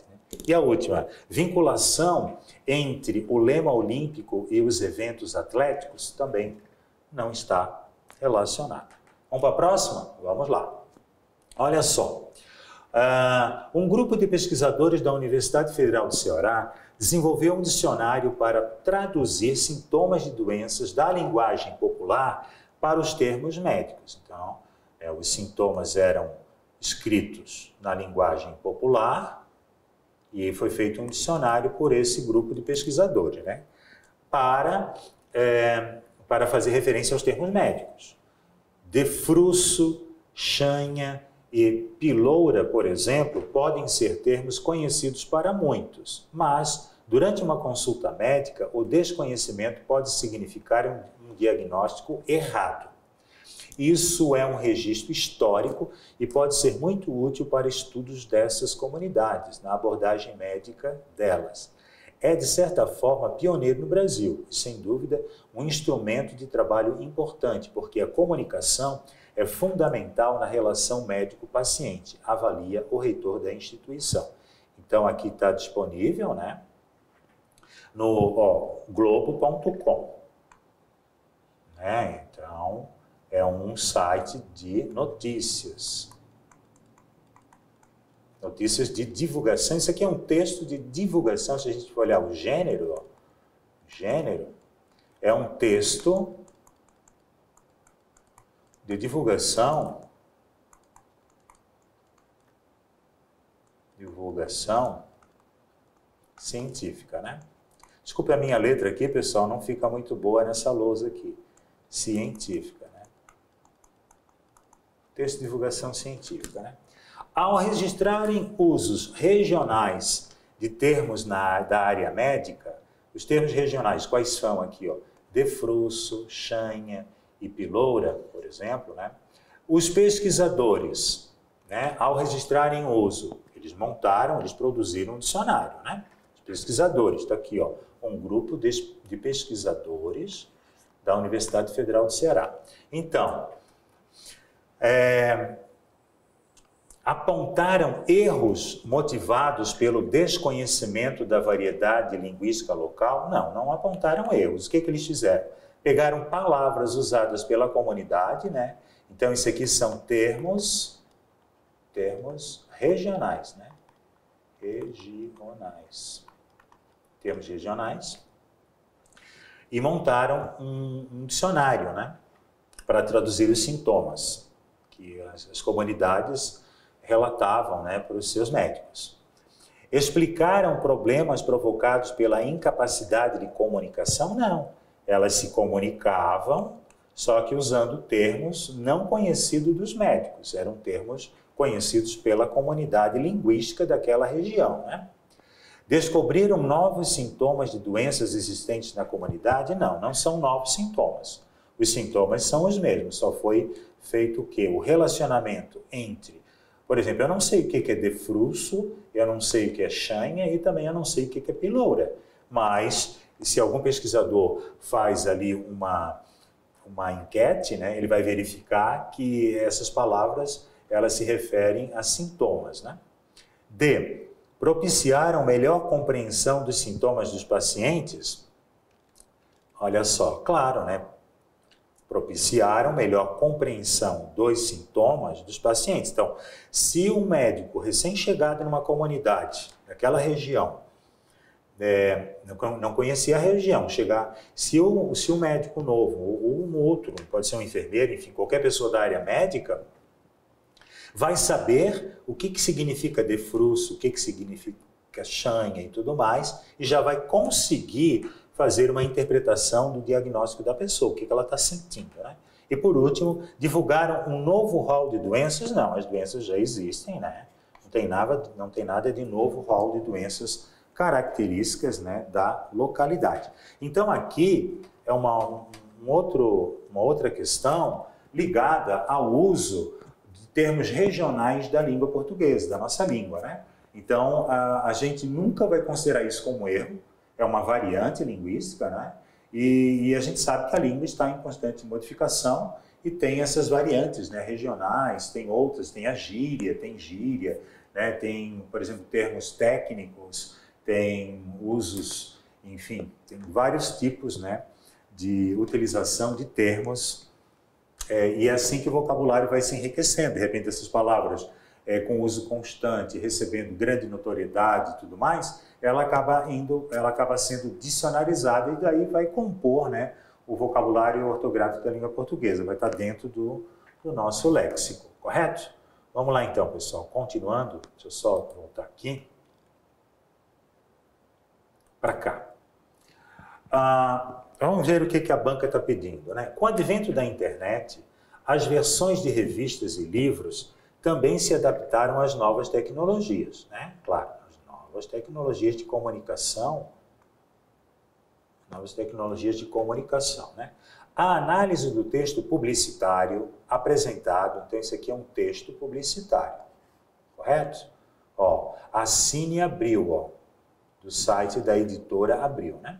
Né? E a última, vinculação entre o lema olímpico e os eventos atléticos também não está relacionada. Vamos para a próxima? Vamos lá. Olha só. Um grupo de pesquisadores da Universidade Federal do Ceará desenvolveu um dicionário para traduzir sintomas de doenças da linguagem popular para os termos médicos. Então, os sintomas eram escritos na linguagem popular e foi feito um dicionário por esse grupo de pesquisadores, né? Para fazer referência aos termos médicos. Defruço, chanha e piloura, por exemplo, podem ser termos conhecidos para muitos, mas, durante uma consulta médica, o desconhecimento pode significar um diagnóstico errado. Isso é um registro histórico e pode ser muito útil para estudos dessas comunidades, na abordagem médica delas. É, de certa forma, pioneiro no Brasil, e, sem dúvida, um instrumento de trabalho importante, porque a comunicação é fundamental na relação médico-paciente, avalia o reitor da instituição. Então, aqui está disponível, né, no globo.com. Né? Então, É um site de notícias. Notícias de divulgação. Isso aqui é um texto de divulgação. Se a gente for olhar o gênero, ó, gênero é um texto de divulgação científica, né? Desculpe a minha letra aqui, pessoal, não fica muito boa nessa lousa aqui. Científica, né? Texto de divulgação científica, né? Ao registrarem usos regionais de termos da área médica, os termos regionais, quais são aqui, ó? Defruço, chanha e piloura, por exemplo, né? Os pesquisadores, né, ao registrarem uso, eles produziram um dicionário, né? Os pesquisadores, está aqui, ó, um grupo de pesquisadores da Universidade Federal do Ceará. Então, apontaram erros motivados pelo desconhecimento da variedade linguística local? Não, não apontaram erros. O que eles fizeram? Pegaram palavras usadas pela comunidade, né? Então, isso aqui são termos regionais, né? Termos regionais. E montaram um dicionário, né? Para traduzir os sintomas que as comunidades relatavam, né, para os seus médicos. Explicaram problemas provocados pela incapacidade de comunicação? Não. Elas se comunicavam, só que usando termos não conhecidos dos médicos. Eram termos conhecidos pela comunidade linguística daquela região, né? Descobriram novos sintomas de doenças existentes na comunidade? Não, não são novos sintomas. Os sintomas são os mesmos, só foi feito o quê? O relacionamento entre, por exemplo, eu não sei o que é defruço, eu não sei o que é chanha e também eu não sei o que é piloura. Mas, se algum pesquisador faz ali uma enquete, né, ele vai verificar que essas palavras, elas se referem a sintomas, né? D. Propiciaram melhor compreensão dos sintomas dos pacientes? Olha só, claro, né? Propiciaram melhor compreensão dos sintomas dos pacientes. Então, se um médico recém-chegado numa comunidade, naquela região, não conhecia a região, se o médico novo, ou um outro, pode ser um enfermeiro, enfim, qualquer pessoa da área médica, vai saber o que significa defruço, o que significa chanha e tudo mais, e já vai conseguir fazer uma interpretação do diagnóstico da pessoa, o que ela está sentindo, né? E por último, divulgaram um novo rol de doenças? Não, as doenças já existem, né? Não tem nada de novo rol de doenças características, né, da localidade. Então aqui é uma outra questão ligada ao uso de termos regionais da língua portuguesa, da nossa língua, né? Então a gente nunca vai considerar isso como erro, é uma variante linguística, né? E a gente sabe que a língua está em constante modificação e tem essas variantes, né, regionais, tem outras, tem a gíria, né, tem, por exemplo, termos técnicos, tem usos, enfim, tem vários tipos, né, de utilização de termos, e é assim que o vocabulário vai se enriquecendo. De repente essas palavras com uso constante, recebendo grande notoriedade e tudo mais, ela acaba sendo dicionarizada e daí vai compor, né, o vocabulário ortográfico da língua portuguesa, vai estar dentro do nosso léxico, correto? Vamos lá então, pessoal, continuando, deixa eu só voltar aqui, para cá. Vamos ver o que a banca está pedindo, né? Com o advento da internet, as versões de revistas e livros também se adaptaram às novas tecnologias, né? Claro, as novas tecnologias de comunicação, né? A análise do texto publicitário apresentado, então isso aqui é um texto publicitário, correto? Ó, Assine Abril, ó, do site da editora Abril, né?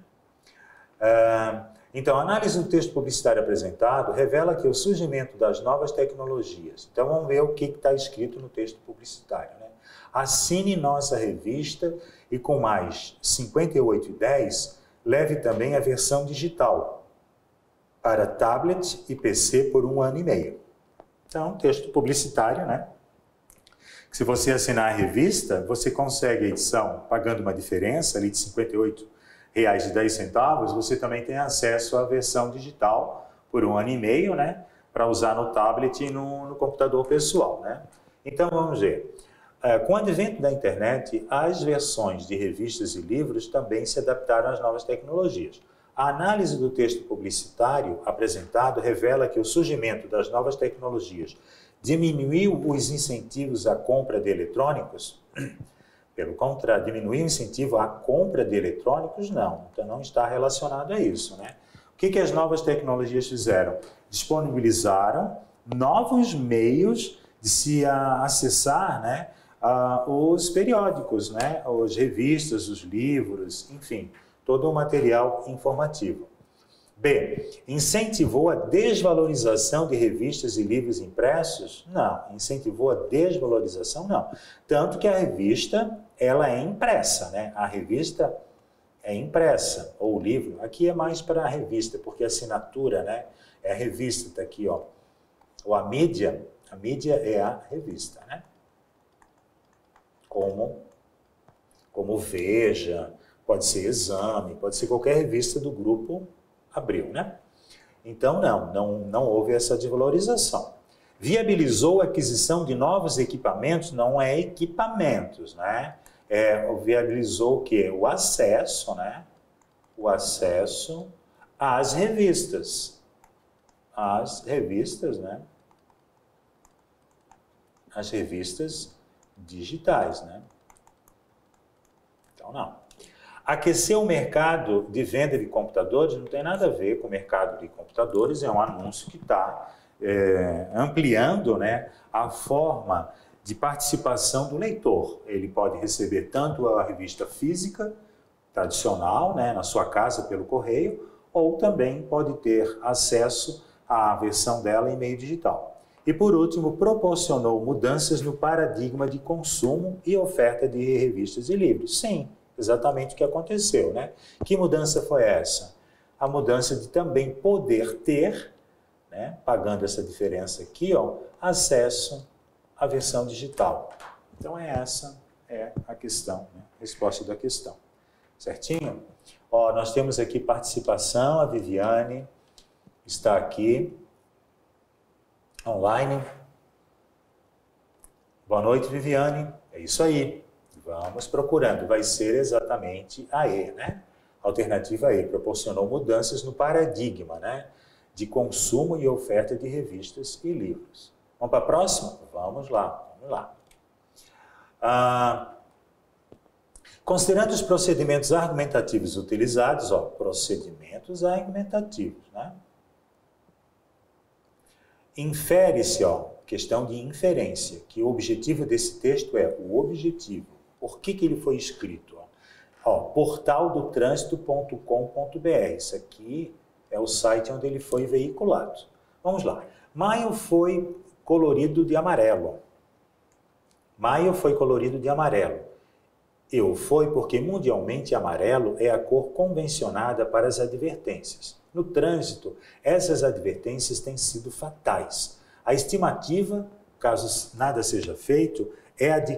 Então, a análise do texto publicitário apresentado revela que o surgimento das novas tecnologias. Então, vamos ver o que está escrito no texto publicitário, né? Assine nossa revista e com mais R$ 58,10, leve também a versão digital. para tablet e PC por 1 ano e meio. Então, texto publicitário, né? Se você assinar a revista, você consegue a edição pagando uma diferença ali de R$ 58,10. Você também tem acesso à versão digital por 1 ano e meio, né? Para usar no tablet e no computador pessoal, né? Então, vamos ver. Com o advento da internet, as versões de revistas e livros também se adaptaram às novas tecnologias. A análise do texto publicitário apresentado revela que o surgimento das novas tecnologias diminuiu os incentivos à compra de eletrônicos? Pelo contrário, diminuiu o incentivo à compra de eletrônicos? Não, então não está relacionado a isso, né? O que as novas tecnologias fizeram? Disponibilizaram novos meios de se acessar, né, os periódicos, né, as revistas, os livros, enfim, todo o material informativo. B. Incentivou a desvalorização de revistas e livros impressos? Não. Incentivou a desvalorização? Não. Tanto que a revista, ela é impressa, né? A revista é impressa, ou o livro. Aqui é mais para a revista, porque a assinatura, né? É a revista, está aqui, ó. Ou a mídia é a revista, né? Como Veja, pode ser Exame, pode ser qualquer revista do grupo Abril, né? Então, não houve essa desvalorização. Viabilizou a aquisição de novos equipamentos, não é equipamentos, né? Viabilizou o quê? O acesso, né? O acesso às revistas. As revistas, né? As revistas digitais, né? Então, não. Aquecer o mercado de venda de computadores não tem nada a ver com o mercado de computadores, é um anúncio que está ampliando, né, a forma de participação do leitor. Ele pode receber tanto a revista física, tradicional, né, na sua casa pelo correio, ou também pode ter acesso à versão dela em meio digital. E por último, proporcionou mudanças no paradigma de consumo e oferta de revistas e livros. Sim, exatamente o que aconteceu, né? Que mudança foi essa? A mudança de também poder ter, né, pagando essa diferença aqui, ó, acesso à versão digital. Então, essa é a questão, né? Resposta da questão. Certinho? Ó, nós temos aqui participação, a Viviane está aqui, online. Boa noite, Viviane. É isso aí. Vamos procurando. Vai ser exatamente a E, né? Alternativa E. Proporcionou mudanças no paradigma, né, de consumo e oferta de revistas e livros. Vamos para a próxima? Vamos lá. Considerando os procedimentos argumentativos utilizados, ó, procedimentos argumentativos, né? Infere-se, ó, questão de inferência, que o objetivo desse texto é o objetivo. Por que ele foi escrito? Ó, portaldotrânsito.com.br. Isso aqui é o site onde ele foi veiculado. Vamos lá. Maio foi colorido de amarelo. Maio foi colorido de amarelo. Foi porque mundialmente amarelo é a cor convencionada para as advertências. No trânsito, essas advertências têm sido fatais. A estimativa, caso nada seja feito, é a de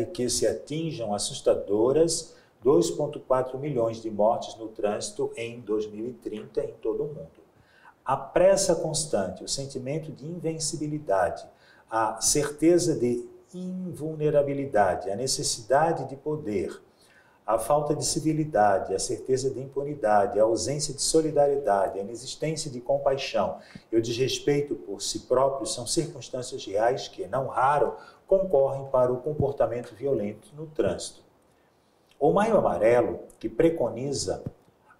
que se atinjam assustadoras 2,4 milhões de mortes no trânsito em 2030 em todo o mundo. A pressa constante, o sentimento de invencibilidade, a certeza de invulnerabilidade, a necessidade de poder, a falta de civilidade, a certeza de impunidade, a ausência de solidariedade, a inexistência de compaixão e o desrespeito por si próprios são circunstâncias reais que, não raro, concorrem para o comportamento violento no trânsito. O Maio Amarelo, que preconiza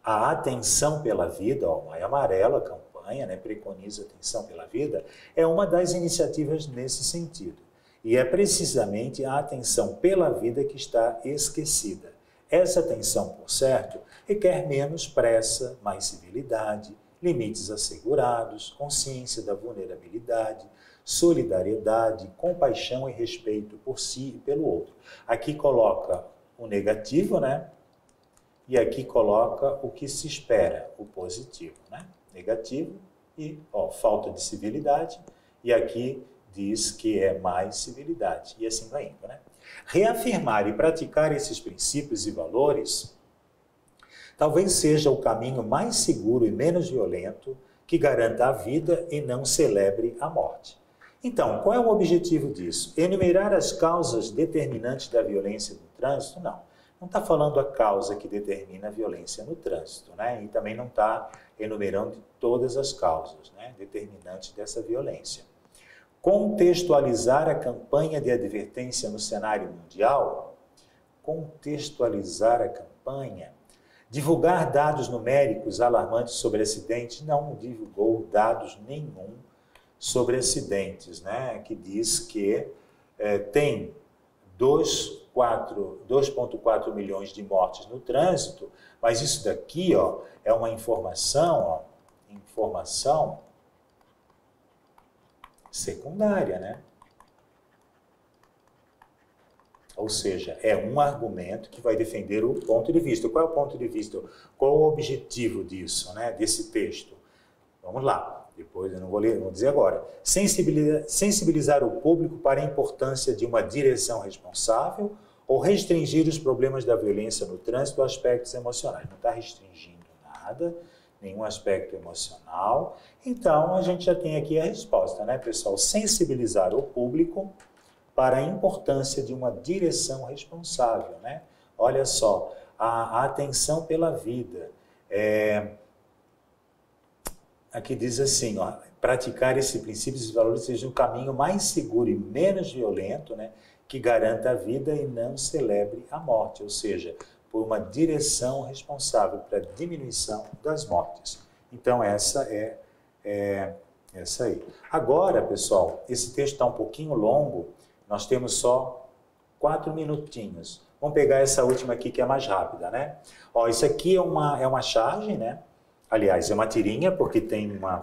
a atenção pela vida, o Maio Amarelo, a campanha, né, preconiza a atenção pela vida, é uma das iniciativas nesse sentido. E é precisamente a atenção pela vida que está esquecida. Essa atenção, por certo, requer menos pressa, mais civilidade, limites assegurados, consciência da vulnerabilidade, solidariedade, compaixão e respeito por si e pelo outro. Aqui coloca o negativo, né? e aqui coloca o que se espera, o positivo, né? Negativo e falta de civilidade, e aqui diz que é mais civilidade, e assim vai indo, né? Reafirmar e praticar esses princípios e valores talvez seja o caminho mais seguro e menos violento que garanta a vida e não celebre a morte. Então, qual é o objetivo disso? Enumerar as causas determinantes da violência no trânsito? Não. Não está falando a causa que determina a violência no trânsito, né? E também não está enumerando todas as causas, né, determinantes dessa violência. Contextualizar a campanha de advertência no cenário mundial? Contextualizar a campanha. Divulgar dados numéricos alarmantes sobre acidentes? Não divulgou dados nenhum sobre acidentes, né? Que diz que tem 2,4 milhões de mortes no trânsito, mas isso daqui é uma informação secundária, né? Ou seja, é um argumento que vai defender o ponto de vista. Qual é o ponto de vista? Qual o objetivo disso, né, desse texto? Vamos lá, depois eu não vou ler, vou dizer agora. Sensibilizar o público para a importância de uma direção responsável ou restringir os problemas da violência no trânsito a aspectos emocionais. Não está restringindo nada, nenhum aspecto emocional. Então, a gente já tem aqui a resposta, né, pessoal? Sensibilizar o público para a importância de uma direção responsável, né? Olha só, a atenção pela vida. Aqui diz assim, praticar esses princípios e valores seja um caminho mais seguro e menos violento, né, que garanta a vida e não celebre a morte, ou seja, por uma direção responsável para a diminuição das mortes. Então, essa é essa aí. Agora, pessoal, esse texto está um pouquinho longo, nós temos só 4 minutinhos. Vamos pegar essa última aqui que é mais rápida, né? Isso aqui é uma charge, né? Aliás, é uma tirinha, porque tem uma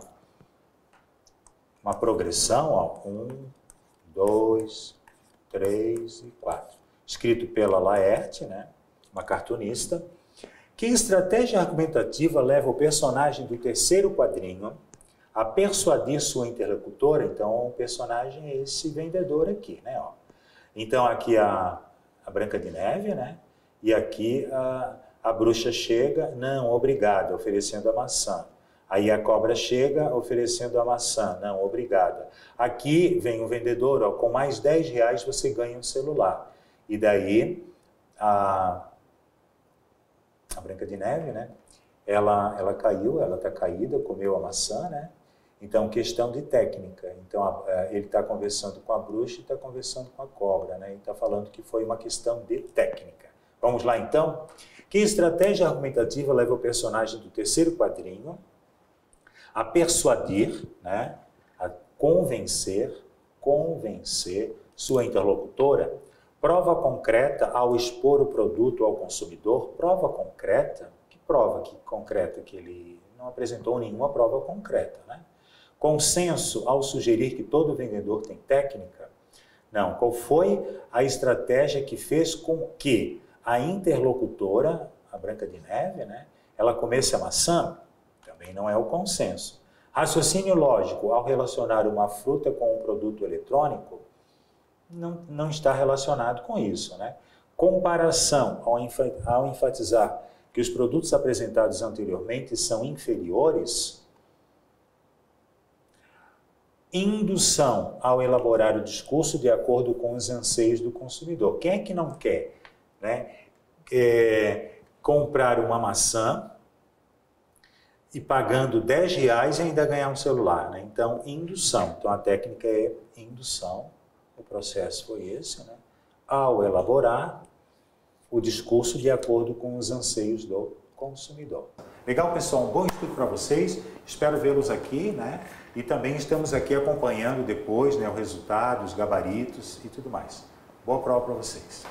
progressão, 1, 2, 3 e 4. Escrito pela Laerte, né? Uma cartunista. Que estratégia argumentativa leva o personagem do terceiro quadrinho a persuadir sua interlocutora? Então, o personagem é esse vendedor aqui, né? Então, aqui a Branca de Neve, né? E aqui a bruxa chega, não, obrigada, oferecendo a maçã. Aí a cobra chega, oferecendo a maçã, não, obrigada. Aqui vem o vendedor, com mais 10 reais você ganha um celular. E daí a Branca de Neve, né? Ela caiu, ela está caída, comeu a maçã, né? Então, questão de técnica. Então, ele está conversando com a bruxa e está conversando com a cobra, né? Ele está falando que foi uma questão de técnica. Vamos lá, então? Que estratégia argumentativa leva o personagem do terceiro quadrinho a persuadir, né? A convencer sua interlocutora? Prova concreta ao expor o produto ao consumidor? Prova concreta? Que prova concreta que ele não apresentou nenhuma prova concreta, né? Consenso ao sugerir que todo vendedor tem técnica? Não. Qual foi a estratégia que fez com que a interlocutora, a Branca de Neve, né, ela comesse a maçã? Também não é o consenso. Raciocínio lógico ao relacionar uma fruta com um produto eletrônico? Não está relacionado com isso, né? Comparação ao enfatizar que os produtos apresentados anteriormente são inferiores? Indução ao elaborar o discurso de acordo com os anseios do consumidor. Quem é que não quer, né, comprar uma maçã e pagando 10 reais e ainda ganhar um celular, né? Então, indução. Então, a técnica é indução. O processo foi esse, né? Ao elaborar o discurso de acordo com os anseios do consumidor. Legal, pessoal? Um bom estudo para vocês. Espero vê-los aqui, né? E também estamos aqui acompanhando depois, né, o resultado, os gabaritos e tudo mais. Boa prova para vocês.